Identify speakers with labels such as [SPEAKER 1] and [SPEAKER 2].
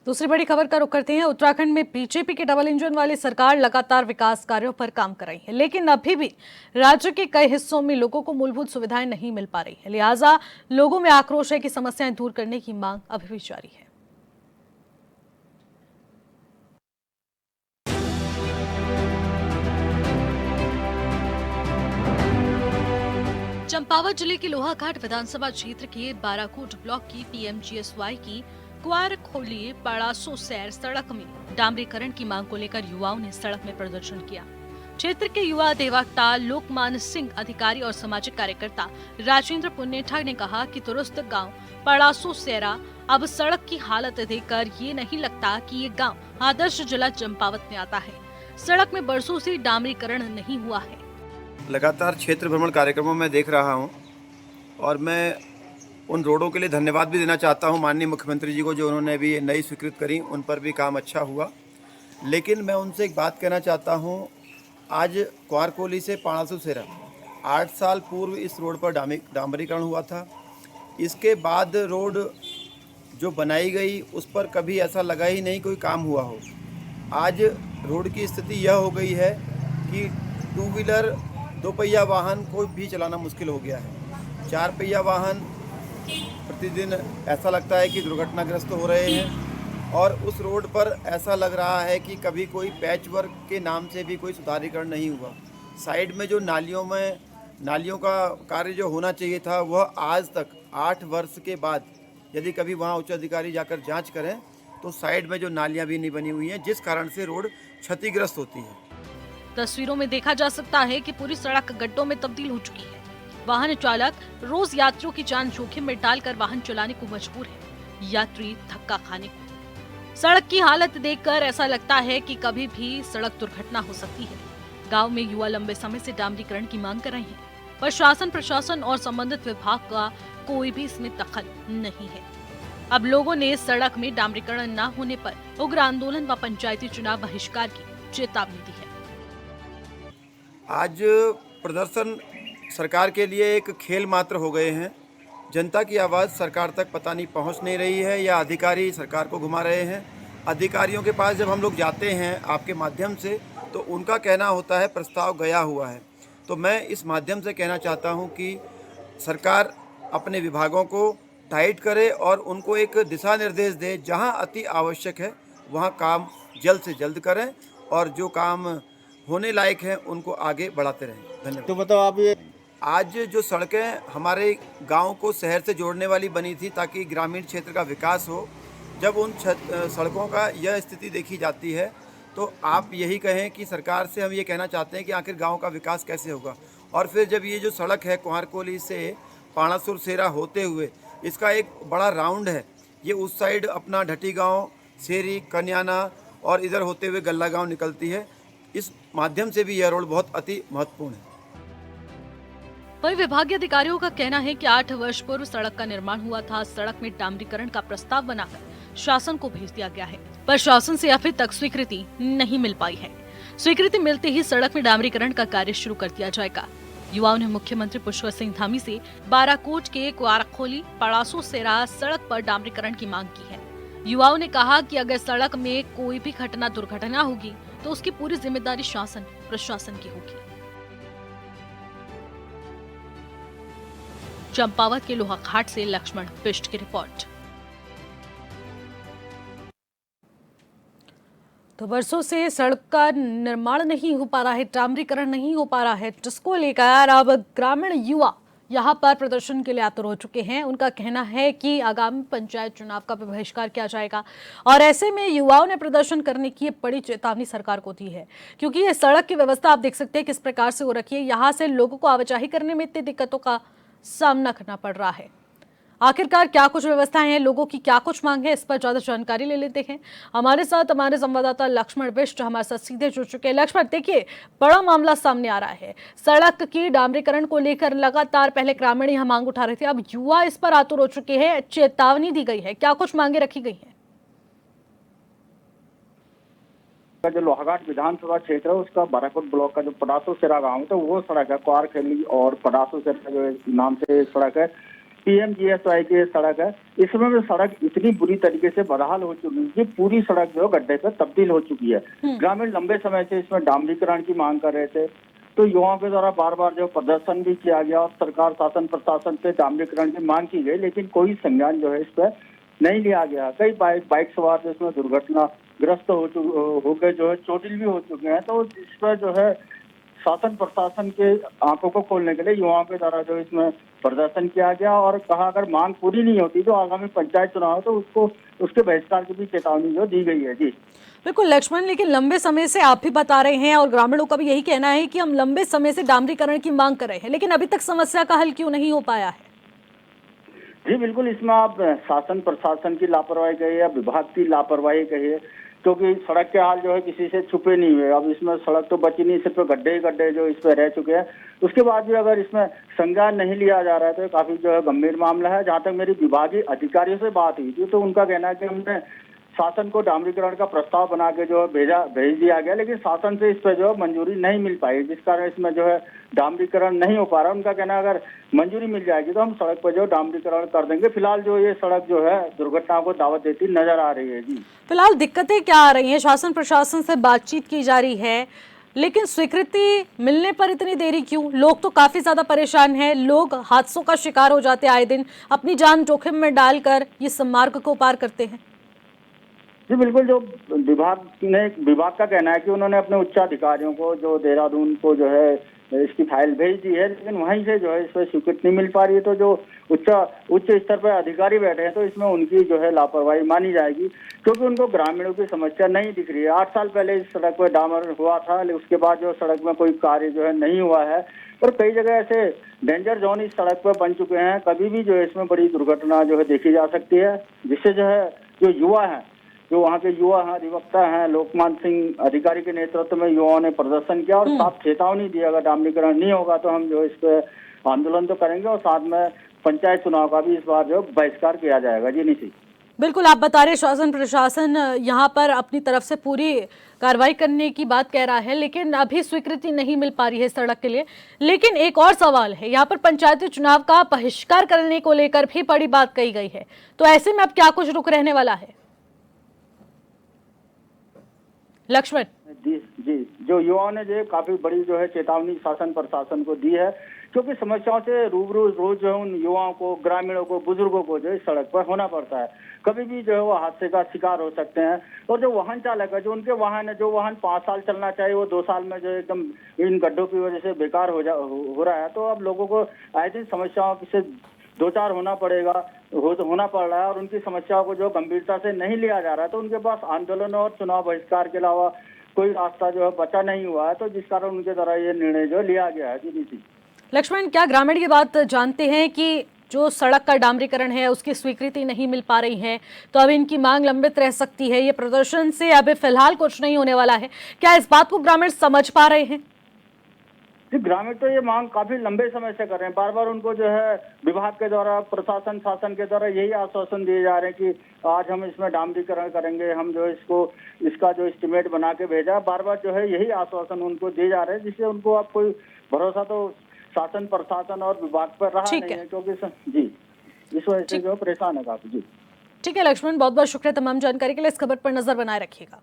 [SPEAKER 1] दूसरी बड़ी खबर का रुख करते हैं। उत्तराखंड में बीजेपी की डबल इंजन वाली सरकार लगातार विकास कार्यों पर काम कर रही है, लेकिन अभी भी राज्य के कई हिस्सों में लोगों को मूलभूत सुविधाएं नहीं मिल पा रही है। लिहाजा लोगों में आक्रोश है कि समस्याएं दूर करने की मांग अभी भी जारी है। चंपावत जिले के लोहाघाट विधानसभा क्षेत्र के बाराकोट ब्लॉक की पीएमजीएसवाई की क्वार खोली पड़ासो सैर सड़क में डामरीकरण की मांग को लेकर युवाओं ने सड़क में प्रदर्शन किया। क्षेत्र के युवा अधिवक्ता लोकमान सिंह, अधिकारी और सामाजिक कार्यकर्ता राजेंद्र पुन्नेठा ने कहा कि दुरुस्त गांव पड़ासो सैरा अब सड़क की हालत देखकर ये नहीं लगता कि ये गांव आदर्श जिला चंपावत में आता है। सड़क में बरसों से डामरीकरण नहीं हुआ है।
[SPEAKER 2] लगातार क्षेत्र भ्रमण कार्यक्रमों में देख रहा हूं और मैं उन रोडों के लिए धन्यवाद भी देना चाहता हूं माननीय मुख्यमंत्री जी को, जो उन्होंने भी नई स्वीकृत करी, उन पर भी काम अच्छा हुआ। लेकिन मैं उनसे एक बात कहना चाहता हूं, आज क्वारकोली से पाणासु सेरा 8 साल पूर्व इस रोड पर डामरीकरण हुआ था। इसके बाद रोड जो बनाई गई उस पर कभी ऐसा लगा ही नहीं कोई काम हुआ हो। आज रोड की स्थिति यह हो गई है कि 2 व्हीलर 2 पहिया वाहन को भी चलाना मुश्किल हो गया है। 4 पहिया वाहन प्रतिदिन ऐसा लगता है कि दुर्घटनाग्रस्त हो रहे हैं और उस रोड पर ऐसा लग रहा है कि कभी कोई पैच वर्क के नाम से भी कोई सुधारीकरण नहीं हुआ। साइड में जो नालियों का कार्य जो होना चाहिए था, वह आज तक 8 वर्ष के बाद यदि कभी वहाँ उच्च अधिकारी जाकर जांच करें तो साइड में जो नालियाँ भी नहीं बनी हुई हैं, जिस कारण से रोड क्षतिग्रस्त होती है।
[SPEAKER 1] तस्वीरों में देखा जा सकता है कि पूरी सड़क गड्ढों में तब्दील हो चुकी है। वाहन चालक रोज यात्रियों की जान जोखिम में डालकर वाहन चलाने को मजबूर है, यात्री धक्का खाने को। सड़क की हालत देखकर ऐसा लगता है कि कभी भी सड़क दुर्घटना हो सकती है। गांव में युवा लंबे समय से डामरीकरण की मांग कर रहे हैं, पर शासन प्रशासन और संबंधित विभाग का कोई भी इसमें दखल नहीं है। अब लोगों ने सड़क में डामरीकरण न होने पर उग्र आंदोलन व पंचायती चुनाव बहिष्कार की चेतावनी दी है।
[SPEAKER 2] आज प्रदर्शन सरकार के लिए एक खेल मात्र हो गए हैं। जनता की आवाज़ सरकार तक पता नहीं पहुंच नहीं रही है या अधिकारी सरकार को घुमा रहे हैं। अधिकारियों के पास जब हम लोग जाते हैं आपके माध्यम से, तो उनका कहना होता है प्रस्ताव गया हुआ है। तो मैं इस माध्यम से कहना चाहता हूं कि सरकार अपने विभागों को टाइट करे और उनको एक दिशा निर्देश दे, जहां अति आवश्यक है वहां काम जल्द से जल्द करें और जो काम होने लायक हैं उनको आगे बढ़ाते रहें। धन्यवाद।
[SPEAKER 3] तो बताओ आप, ये
[SPEAKER 2] आज जो सड़कें हमारे गांव को शहर से जोड़ने वाली बनी थी ताकि ग्रामीण क्षेत्र का विकास हो, जब उन सड़कों का यह स्थिति देखी जाती है तो आप यही कहें कि सरकार से हम ये कहना चाहते हैं कि आखिर गांव का विकास कैसे होगा। और फिर जब ये जो सड़क है कुंहारकोली से पाणासुर सेरा होते हुए, इसका एक बड़ा राउंड है, ये उस साइड अपना ढटी गाँव, सेरी, कन्याना और इधर होते हुए गल्ला गाँव निकलती है। इस माध्यम से भी यह रोड बहुत अति महत्वपूर्ण है।
[SPEAKER 1] वहीं विभागीय अधिकारियों का कहना है कि 8 वर्ष पूर्व सड़क का निर्माण हुआ था। सड़क में डामरीकरण का प्रस्ताव बनाकर शासन को भेज दिया गया है, पर शासन से अभी तक स्वीकृति नहीं मिल पाई है। स्वीकृति मिलते ही सड़क में डामरीकरण का कार्य शुरू कर दिया जाएगा। युवाओं ने मुख्यमंत्री पुष्कर सिंह धामी से बाराकोट के क्वारखोली पड़ासो सेरा सड़क पर डामरीकरण की मांग की है। युवाओं ने कहा कि अगर सड़क में कोई भी घटना दुर्घटना होगी तो उसकी पूरी जिम्मेदारी शासन प्रशासन की होगी। चंपावत के लोहाघाट से लक्ष्मण बिष्ट की रिपोर्ट। तो वर्षों से सड़क का निर्माण नहीं हो पा रहा है, डामरीकरण नहीं हो पा रहा है, जिसको लेकर अब ग्रामीण युवा यहां पर प्रदर्शन के लिए आतुर हो चुके हैं। उनका कहना है कि आगामी पंचायत चुनाव का बहिष्कार किया जाएगा और ऐसे में युवाओं ने प्रदर्शन करने की बड़ी चेतावनी सरकार को दी है, क्योंकि ये सड़क की व्यवस्था आप देख सकते हैं किस प्रकार से हो रखी है। यहाँ से लोगों को आवाजाही करने में इतनी दिक्कतों का सामना करना पड़ रहा है। आखिरकार क्या कुछ व्यवस्थाएं हैं, लोगों की क्या कुछ मांग है, इस पर ज्यादा जानकारी ले लेते हैं। हमारे साथ हमारे संवाददाता लक्ष्मण बिष्ट हमारे साथ सीधे जुड़ चुके हैं। लक्ष्मण, देखिए बड़ा मामला सामने आ रहा है। सड़क की डामरीकरण को लेकर लगातार पहले ग्रामीण यह मांग उठा रहे थे, अब युवा इस पर आतुर हो चुके हैं, चेतावनी दी गई है। क्या कुछ मांगे रखी गई है?
[SPEAKER 3] जो लोहाघाट विधानसभा क्षेत्र है उसका बाराकोट ब्लॉक का जो पड़ासो सेरा गांव है, तो वो सड़क है क्वारखेली और पड़ासो सेरा जो नाम से सड़क है, PMGSY की सड़क है, इसमें भी सड़क इतनी बुरी तरीके से बदहाल हो चुकी है कि पूरी सड़क जो गड्ढे पे तब्दील हो चुकी है। ग्रामीण लंबे समय से इसमें डामरीकरण की मांग कर रहे थे, तो युवाओं के द्वारा बार बार जो प्रदर्शन भी किया गया और सरकार शासन प्रशासन से डामरीकरण की मांग की गई, लेकिन कोई संज्ञान जो है इस पर नहीं लिया गया। कई बाइक सवार जो इसमें दुर्घटनाग्रस्त होकर जो है चोटिल भी हो चुके हैं। तो इस पर जो है शासन प्रशासन के आंखों को खोलने के लिए युवाओं के द्वारा जो इसमें प्रदर्शन किया गया और कहा अगर मांग पूरी नहीं होती तो आगामी पंचायत चुनाव है तो उसके बहिष्कार की भी चेतावनी जो दी गई है। जी
[SPEAKER 1] बिल्कुल लक्ष्मण, लेकिन लंबे समय से आप भी बता रहे हैं और ग्रामीणों का भी यही कहना है कि हम लंबे समय से डामरीकरण की मांग कर रहे हैं, लेकिन अभी तक समस्या का हल क्यों नहीं हो पाया है?
[SPEAKER 3] जी बिल्कुल, इसमें आप शासन प्रशासन की लापरवाही कहिए या विभाग की लापरवाही कहिए, क्योंकि सड़क के हाल जो है किसी से छुपे नहीं हुए। अब इसमें सड़क तो बची नहीं, सिर्फ गड्ढे ही गड्ढे जो इस पे रह चुके हैं। उसके बाद भी अगर इसमें संज्ञान नहीं लिया जा रहा है तो काफी जो है गंभीर मामला है। जहाँ तक मेरी विभागीय अधिकारियों से बात हुई थी तो उनका कहना है कि हमने शासन को डामरीकरण का प्रस्ताव बना के जो है भेज दिया गया, लेकिन शासन से इस पर जो है मंजूरी नहीं मिल पाई, जिस कारण इसमें जो है डामरीकरण नहीं हो पा रहा। उनका कहना है अगर मंजूरी मिल जाएगी तो हम सड़क पर जो डामरीकरण कर देंगे। फिलहाल जो ये सड़क जो है दुर्घटनाओं को दावत देती नजर आ रही है। जी
[SPEAKER 1] फिलहाल दिक्कतें क्या आ रही हैं? शासन प्रशासन से बातचीत की जा रही है, लेकिन स्वीकृति मिलने पर इतनी देरी क्यों? लोग तो काफी ज्यादा परेशान हैं, लोग हादसों का शिकार हो जाते हैं आए दिन, अपनी जान जोखिम में डालकर ये मार्ग को पार करते हैं।
[SPEAKER 3] जी बिल्कुल, जो विभाग का कहना है कि उन्होंने अपने उच्च अधिकारियों को जो देहरादून को जो है इसकी फाइल भेज दी है, लेकिन वहीं से जो है इस पर स्वीकृति नहीं मिल पा रही है। तो जो उच्च स्तर पर अधिकारी बैठे हैं तो इसमें उनकी जो है लापरवाही मानी जाएगी, क्योंकि उनको ग्रामीणों की समस्या नहीं दिख रही है। 8 साल पहले इस सड़क पर डामर हुआ था, लेकिन उसके बाद जो सड़क में कोई कार्य जो है नहीं हुआ है और कई जगह ऐसे डेंजर जोन इस सड़क पर बन चुके हैं। कभी भी जो है इसमें बड़ी दुर्घटना जो है देखी जा सकती है, जिससे जो है जो युवा है, जो वहाँ के युवा हैं, अधिवक्ता हैं, लोकमान सिंह अधिकारी के नेतृत्व में युवाओं ने प्रदर्शन किया और साफ चेतावनी दी अगर डामरीकरण नहीं होगा तो हम जो इस पे आंदोलन तो करेंगे और साथ में पंचायत चुनाव का भी इस बार जो बहिष्कार किया जाएगा। जी निशी,
[SPEAKER 1] बिल्कुल, आप बता रहे शासन प्रशासन यहाँ पर अपनी तरफ से पूरी कार्रवाई करने की बात कह रहा है, लेकिन अभी स्वीकृति नहीं मिल पा रही है सड़क के लिए। लेकिन एक और सवाल है, यहाँ पर पंचायती चुनाव का बहिष्कार करने को लेकर भी बड़ी बात कही गई है, तो ऐसे में अब क्या कुछ रुक रहने वाला है? लक्ष्मण
[SPEAKER 3] जी जो युवाओं ने जो काफी बड़ी जो है चेतावनी शासन प्रशासन को दी है, क्योंकि समस्याओं से रूबरू रोज जो है उन युवाओं को, ग्रामीणों को, बुजुर्गों को जो है सड़क पर होना पड़ता है। कभी भी जो है वो हादसे का शिकार हो सकते हैं और जो वाहन चालक है, जो उनके वाहन है, जो वाहन 5 साल चलना चाहिए वो 2 साल में जो एकदम इन गड्ढों की वजह से बेकार हो रहा है। तो अब लोगों को आए दिन समस्याओं से दो चार होना पड़ रहा है और उनकी समस्याओं को जो गंभीरता से नहीं लिया जा रहा है, तो उनके पास आंदोलन और चुनाव बहिष्कार के अलावा कोई रास्ता जो है बचा नहीं हुआ है, तो जिस कारण उनके द्वारा ये निर्णय जो लिया गया है। जी
[SPEAKER 1] लक्ष्मण, क्या ग्रामीण ये बात जानते हैं कि जो सड़क का डामरीकरण है उसकी स्वीकृति नहीं मिल पा रही है, तो अब इनकी मांग लंबित रह सकती है, ये प्रदर्शन से अभी फिलहाल कुछ नहीं होने वाला है? क्या इस बात को ग्रामीण समझ पा रहे हैं?
[SPEAKER 3] जी ग्रामीण तो ये मांग काफी लंबे समय से कर रहे हैं। बार बार उनको जो है विभाग के द्वारा, प्रशासन शासन के द्वारा यही आश्वासन दिए जा रहे हैं कि आज हम इसमें डामरीकरण करेंगे, हम जो इसका जो एस्टिमेट बना के भेजा, बार बार जो है यही आश्वासन उनको दिए जा रहे हैं, जिससे उनको अब कोई भरोसा तो शासन प्रशासन और विभाग पर रहा नहीं है, क्योंकि जी इस वजह से जो परेशान है काफी। जी
[SPEAKER 1] ठीक है लक्ष्मण, बहुत बहुत शुक्रिया तमाम जानकारी के लिए। इस खबर पर नजर बनाए रखिएगा।